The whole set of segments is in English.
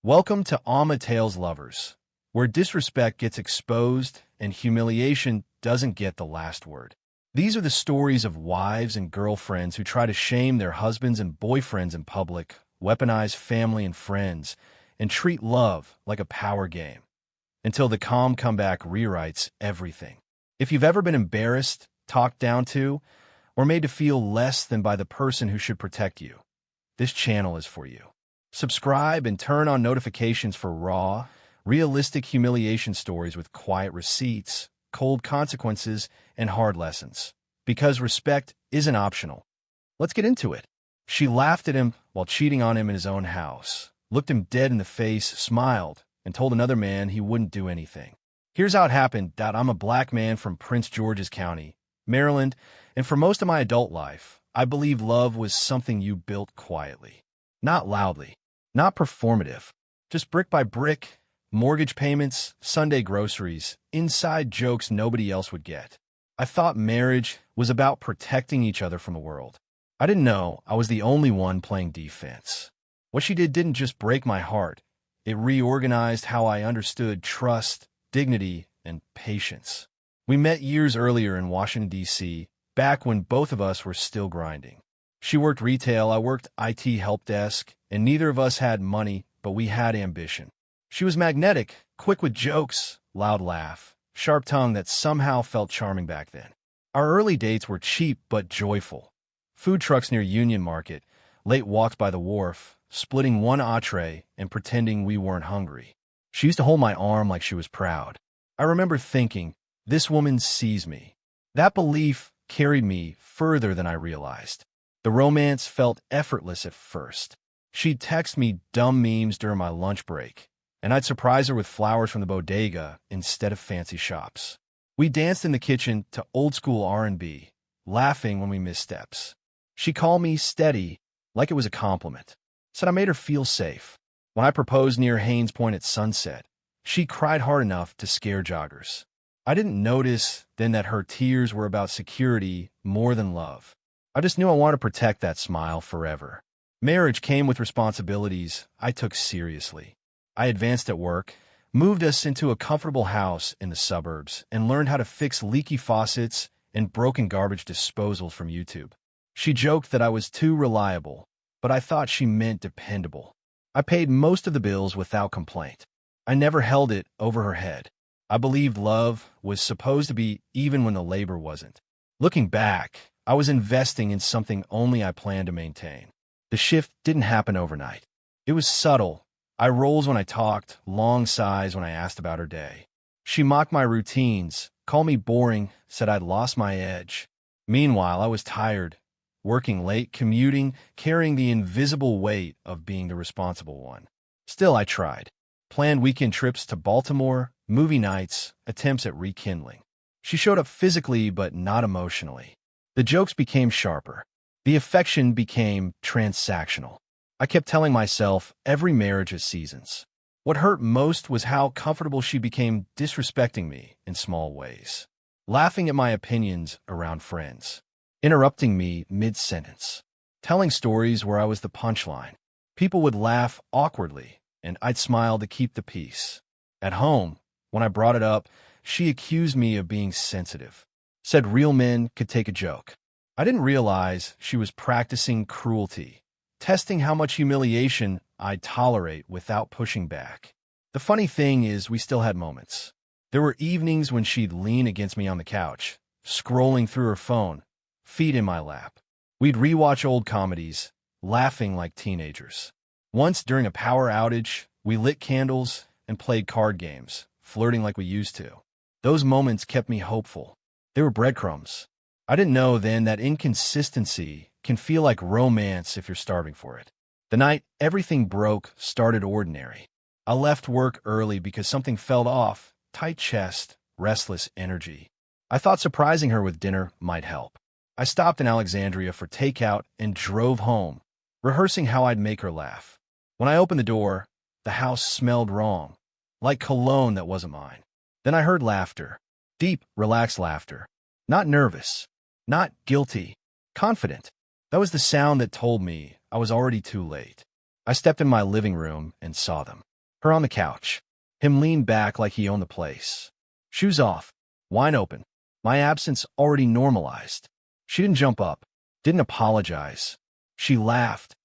Welcome to Alma Tales Lovers, where disrespect gets exposed and humiliation doesn't get the last word. These are the stories of wives and girlfriends who try to shame their husbands and boyfriends in public, weaponize family and friends, and treat love like a power game, until the calm comeback rewrites everything. If you've ever been embarrassed, talked down to, or made to feel less than by the person who should protect you, this channel is for you. Subscribe and turn on notifications for raw, realistic humiliation stories with quiet receipts, cold consequences, and hard lessons. Because respect isn't optional. Let's get into it. She laughed at him while cheating on him in his own house, looked him dead in the face, smiled, and told another man he wouldn't do anything. Here's how it happened. I'm a black man from Prince George's County, Maryland, and for most of my adult life, I believe love was something you built quietly, not loudly. Not performative, just brick by brick, mortgage payments, Sunday groceries, inside jokes nobody else would get. I thought marriage was about protecting each other from the world. I didn't know I was the only one playing defense. What she did didn't just break my heart. It reorganized how I understood trust, dignity, and patience. We met years earlier in Washington, D.C., back when both of us were still grinding. She worked retail, I worked IT help desk, and neither of us had money, but we had ambition. She was magnetic, quick with jokes, loud laugh, sharp tongue that somehow felt charming back then. Our early dates were cheap but joyful. Food trucks near Union Market, late walks by the wharf, splitting one entree and pretending we weren't hungry. She used to hold my arm like she was proud. I remember thinking, this woman sees me. That belief carried me further than I realized. The romance felt effortless at first. She'd text me dumb memes during my lunch break, and I'd surprise her with flowers from the bodega instead of fancy shops. We danced in the kitchen to old-school R&B, laughing when we missed steps. She called me steady, like it was a compliment. Said I made her feel safe. When I proposed near Haynes Point at sunset, she cried hard enough to scare joggers. I didn't notice then that her tears were about security more than love. I just knew I wanted to protect that smile forever. Marriage came with responsibilities I took seriously. I advanced at work, moved us into a comfortable house in the suburbs, and learned how to fix leaky faucets and broken garbage disposals from YouTube. She joked that I was too reliable, but I thought she meant dependable. I paid most of the bills without complaint. I never held it over her head. I believed love was supposed to be even when the labor wasn't. Looking back, I was investing in something only I planned to maintain. The shift didn't happen overnight. It was subtle. Eye rolls when I talked, long sighs when I asked about her day. She mocked my routines, called me boring, said I'd lost my edge. Meanwhile, I was tired, working late, commuting, carrying the invisible weight of being the responsible one. Still, I tried. Planned weekend trips to Baltimore, movie nights, attempts at rekindling. She showed up physically but not emotionally. The jokes became sharper. The affection became transactional. I kept telling myself every marriage has seasons. What hurt most was how comfortable she became disrespecting me in small ways, laughing at my opinions around friends, interrupting me mid-sentence, telling stories where I was the punchline. People would laugh awkwardly, and I'd smile to keep the peace. At home, when I brought it up, she accused me of being sensitive, said real men could take a joke. I didn't realize she was practicing cruelty, testing how much humiliation I'd tolerate without pushing back. The funny thing is we still had moments. There were evenings when she'd lean against me on the couch, scrolling through her phone, feet in my lap. We'd rewatch old comedies, laughing like teenagers. Once during a power outage, we lit candles and played card games, flirting like we used to. Those moments kept me hopeful. They were breadcrumbs. I didn't know then that inconsistency can feel like romance if you're starving for it. The night everything broke started ordinary. I left work early because something felt off, tight chest, restless energy. I thought surprising her with dinner might help. I stopped in Alexandria for takeout and drove home, rehearsing how I'd make her laugh. When I opened the door, the house smelled wrong, like cologne that wasn't mine. Then I heard laughter, deep, relaxed laughter. Not nervous, not guilty, confident. That was the sound that told me I was already too late. I stepped in my living room and saw them. Her on the couch. Him leaned back like he owned the place. Shoes off. Wine open. My absence already normalized. She didn't jump up. Didn't apologize. She laughed.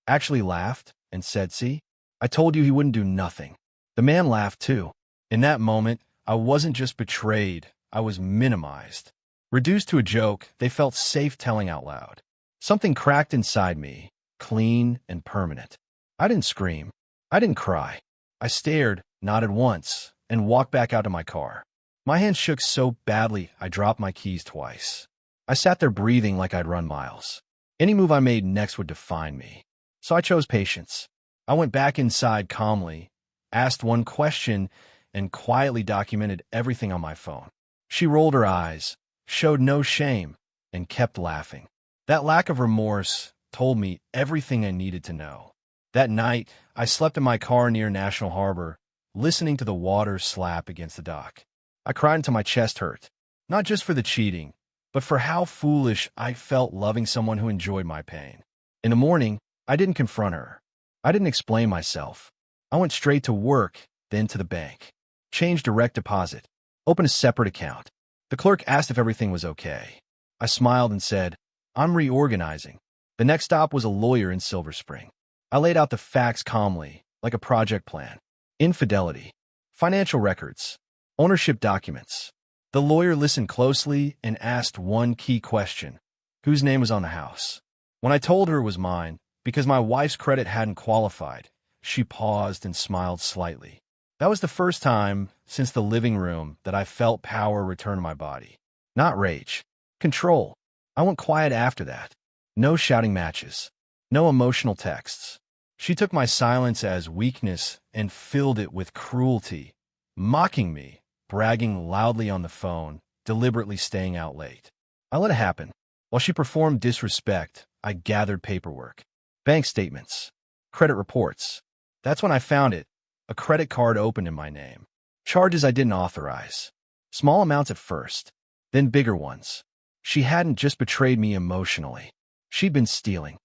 Actually laughed and said, "See? I told you he wouldn't do nothing." The man laughed too. In that moment, I wasn't just betrayed. I was minimized. Reduced to a joke they felt safe telling out loud. Something cracked inside me, clean and permanent. I didn't scream. I didn't cry. I stared, nodded once, and walked back out to my car. My hands shook so badly I dropped my keys twice. I sat there breathing like I'd run miles. Any move I made next would define me. So I chose patience. I went back inside calmly, asked one question, and quietly documented everything on my phone. She rolled her eyes, showed no shame, and kept laughing. That lack of remorse told me everything I needed to know. That night, I slept in my car near National Harbor, listening to the water slap against the dock. I cried until my chest hurt, not just for the cheating, but for how foolish I felt loving someone who enjoyed my pain. In the morning, I didn't confront her. I didn't explain myself. I went straight to work, then to the bank. Changed direct deposit. Opened a separate account. The clerk asked if everything was okay. I smiled and said, "I'm reorganizing." The next stop was a lawyer in Silver Spring. I laid out the facts calmly, like a project plan. Infidelity. Financial records. Ownership documents. The lawyer listened closely and asked one key question. Whose name was on the house? When I told her it was mine, because my wife's credit hadn't qualified, she paused and smiled slightly. That was the first time since the living room that I felt power return to my body. Not rage. Control. I went quiet after that. No shouting matches. No emotional texts. She took my silence as weakness and filled it with cruelty, mocking me, bragging loudly on the phone, deliberately staying out late. I let it happen. While she performed disrespect, I gathered paperwork. Bank statements. Credit reports. That's when I found it. A credit card opened in my name. Charges I didn't authorize. Small amounts at first, then bigger ones. She hadn't just betrayed me emotionally. She'd been stealing.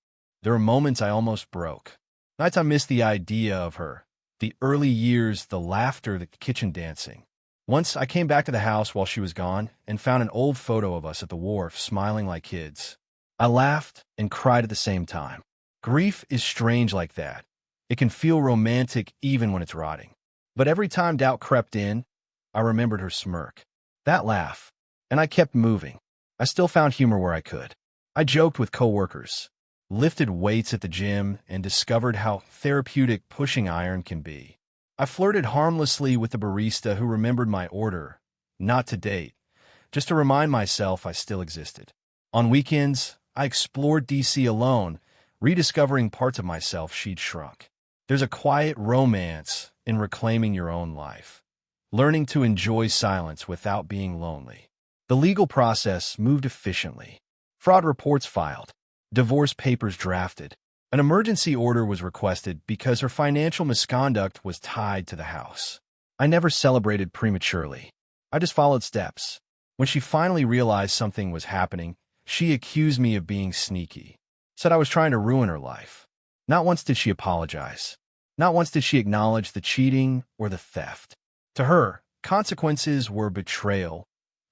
There were moments I almost broke. Nights I missed the idea of her. The early years, the laughter, the kitchen dancing. Once I came back to the house while she was gone and found an old photo of us at the wharf smiling like kids. I laughed and cried at the same time. Grief is strange like that. It can feel romantic even when it's rotting. But every time doubt crept in, I remembered her smirk. That laugh. And I kept moving. I still found humor where I could. I joked with coworkers, lifted weights at the gym, and discovered how therapeutic pushing iron can be. I flirted harmlessly with the barista who remembered my order, not to date, just to remind myself I still existed. On weekends, I explored DC alone, rediscovering parts of myself she'd shrunk. There's a quiet romance in reclaiming your own life, learning to enjoy silence without being lonely. The legal process moved efficiently. Fraud reports filed. Divorce papers drafted. An emergency order was requested because her financial misconduct was tied to the house. I never celebrated prematurely. I just followed steps. When she finally realized something was happening, she accused me of being sneaky. Said I was trying to ruin her life. Not once did she apologize. Not once did she acknowledge the cheating or the theft. To her, consequences were betrayal.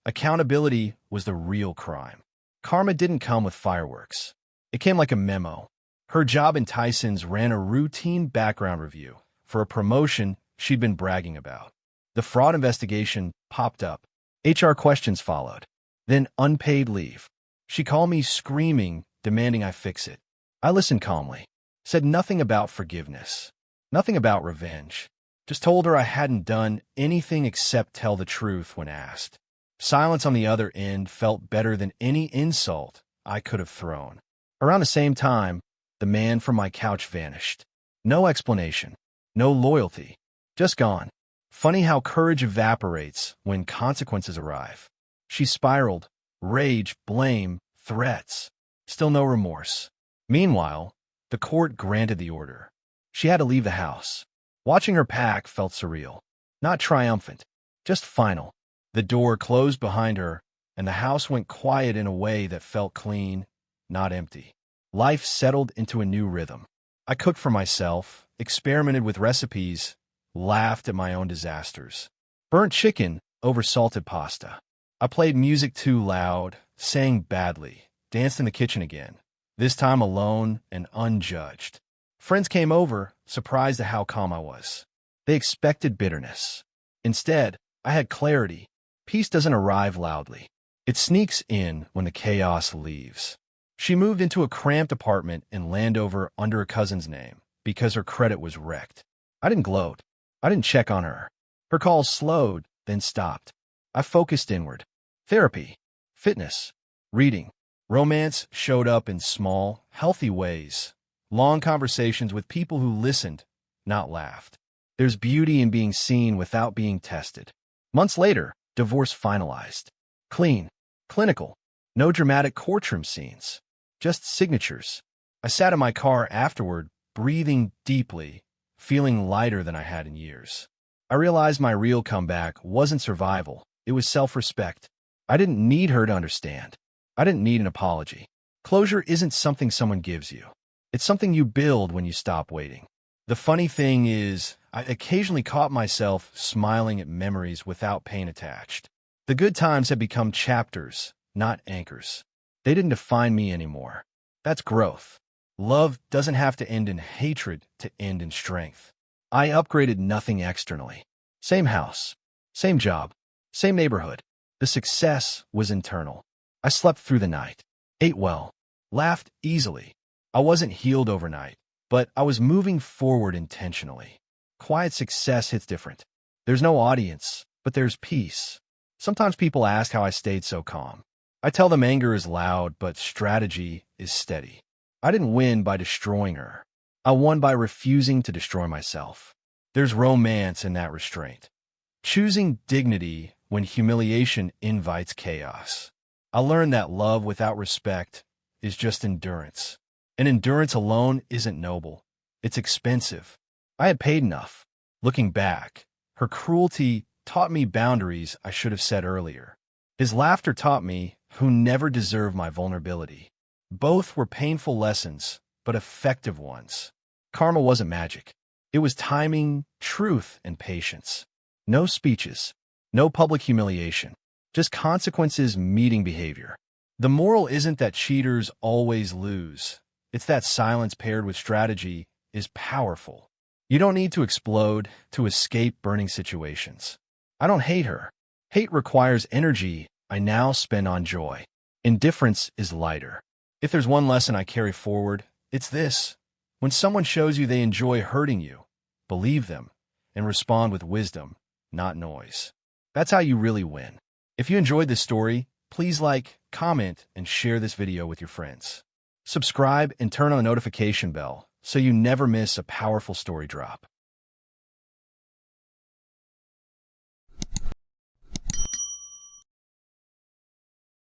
Accountability was the real crime. Karma didn't come with fireworks. It came like a memo. Her job in Tyson's ran a routine background review for a promotion she'd been bragging about. The fraud investigation popped up. HR questions followed. Then unpaid leave. She called me screaming, demanding I fix it. I listened calmly. Said nothing about forgiveness. Nothing about revenge. Just told her I hadn't done anything except tell the truth when asked. Silence on the other end felt better than any insult I could have thrown. Around the same time, the man from my couch vanished. No explanation. No loyalty. Just gone. Funny how courage evaporates when consequences arrive. She spiraled. Rage, blame, threats. Still no remorse. Meanwhile, the court granted the order. She had to leave the house. Watching her pack felt surreal. Not triumphant. Just final. The door closed behind her, and the house went quiet in a way that felt clean, not empty. Life settled into a new rhythm. I cooked for myself, experimented with recipes, laughed at my own disasters. Burnt chicken over salted pasta. I played music too loud, sang badly, danced in the kitchen again, this time alone and unjudged. Friends came over, surprised at how calm I was. They expected bitterness. Instead, I had clarity. Peace doesn't arrive loudly. It sneaks in when the chaos leaves. She moved into a cramped apartment in Landover under a cousin's name because her credit was wrecked. I didn't gloat. I didn't check on her. Her calls slowed, then stopped. I focused inward. Therapy, fitness, reading. Romance showed up in small, healthy ways. Long conversations with people who listened, not laughed. There's beauty in being seen without being tested. Months later, divorce finalized. Clean, clinical, no dramatic courtroom scenes, just signatures. I sat in my car afterward, breathing deeply, feeling lighter than I had in years. I realized my real comeback wasn't survival, it was self-respect. I didn't need her to understand. I didn't need an apology. Closure isn't something someone gives you. It's something you build when you stop waiting. The funny thing is, I occasionally caught myself smiling at memories without pain attached. The good times had become chapters, not anchors. They didn't define me anymore. That's growth. Love doesn't have to end in hatred to end in strength. I upgraded nothing externally. Same house, same job, same neighborhood. The success was internal. I slept through the night, ate well, laughed easily. I wasn't healed overnight, but I was moving forward intentionally. Quiet success hits different. There's no audience, but there's peace. Sometimes people ask how I stayed so calm. I tell them anger is loud, but strategy is steady. I didn't win by destroying her. I won by refusing to destroy myself. There's romance in that restraint. Choosing dignity when humiliation invites chaos. I learned that love without respect is just endurance. And endurance alone isn't noble. It's expensive. I had paid enough. Looking back, her cruelty taught me boundaries I should have set earlier. His laughter taught me who never deserved my vulnerability. Both were painful lessons, but effective ones. Karma wasn't magic. It was timing, truth, and patience. No speeches, no public humiliation, just consequences meeting behavior. The moral isn't that cheaters always lose. It's that silence paired with strategy is powerful. You don't need to explode to escape burning situations. I don't hate her. Hate requires energy I now spend on joy. Indifference is lighter. If there's one lesson I carry forward, it's this. When someone shows you they enjoy hurting you, believe them and respond with wisdom, not noise. That's how you really win. If you enjoyed this story, please like, comment, and share this video with your friends. Subscribe and turn on the notification bell so you never miss a powerful story drop.